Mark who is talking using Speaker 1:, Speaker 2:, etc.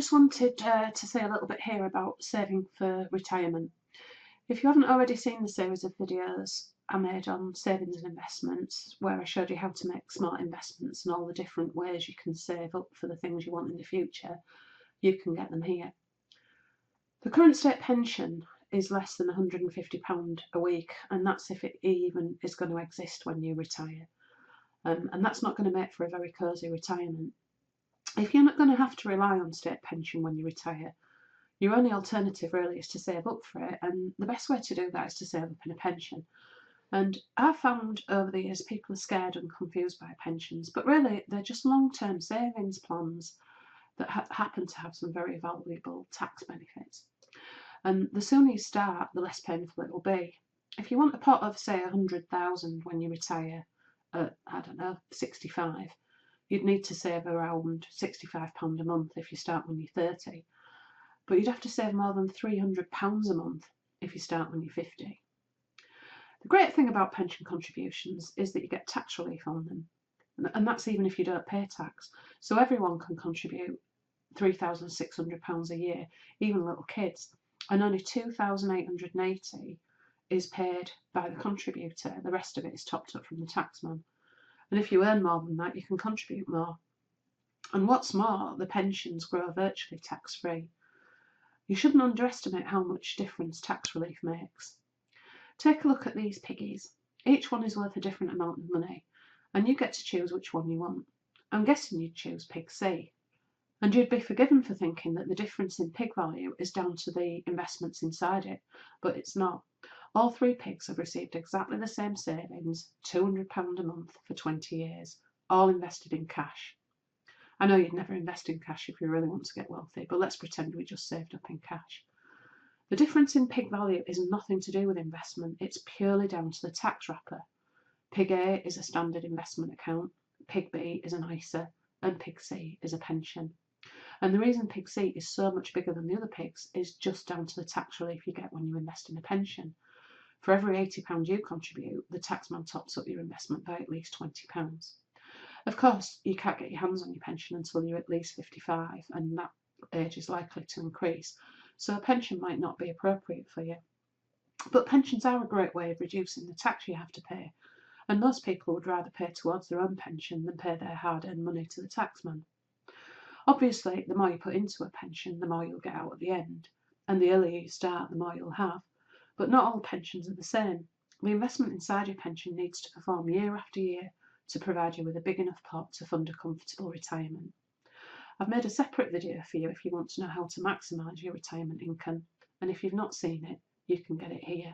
Speaker 1: just wanted to say a little bit here about saving for retirement. If you haven't already seen the series of videos I made on savings and investments, where I showed you how to make smart investments and all the different ways you can save up for the things you want in the future, you can get them here. The current state pension is less than £150 a week, and that's if it even is going to exist when you retire. And that's not going to make for a very cosy retirement. If you're not going to have to rely on state pension when you retire, your only alternative really is to save up for it, and the best way to do that is to save up in a pension. And I've found over the years people are scared and confused by pensions, but really they're just long-term savings plans that happen to have some very valuable tax benefits. And the sooner you start, the less painful it will be. If you want a pot of, say, 100,000 when you retire at, I don't know, 65, you'd need to save around £65 a month if you start when you're 30. But you'd have to save more than £300 a month if you start when you're 50. The great thing about pension contributions is that you get tax relief on them, and that's even if you don't pay tax. So everyone can contribute £3,600 a year, even little kids, and only £2,880 is paid by the contributor. The rest of it is topped up from the taxman. And if you earn more than that, you can contribute more. And what's more, the pensions grow virtually tax-free. You shouldn't underestimate how much difference tax relief makes. Take a look at these piggies. Each one is worth a different amount of money, and you get to choose which one you want. I'm guessing you'd choose Pig C. And you'd be forgiven for thinking that the difference in pig value is down to the investments inside it, but it's not. All three pigs have received exactly the same savings, £200 a month for 20 years, all invested in cash. I know you'd never invest in cash if you really want to get wealthy, but let's pretend we just saved up in cash. The difference in pig value is nothing to do with investment, it's purely down to the tax wrapper. Pig A is a standard investment account, Pig B is an ISA, and Pig C is a pension. And the reason Pig C is so much bigger than the other pigs is just down to the tax relief you get when you invest in a pension. For every £80 you contribute, the taxman tops up your investment by at least £20. Of course, you can't get your hands on your pension until you're at least 55, and that age is likely to increase, so a pension might not be appropriate for you. But pensions are a great way of reducing the tax you have to pay, and most people would rather pay towards their own pension than pay their hard-earned money to the taxman. Obviously, the more you put into a pension, the more you'll get out at the end, and the earlier you start, the more you'll have. But not all pensions are the same. The investment inside your pension needs to perform year after year to provide you with a big enough pot to fund a comfortable retirement. I've made a separate video for you if you want to know how to maximise your retirement income, and if you've not seen it, you can get it here.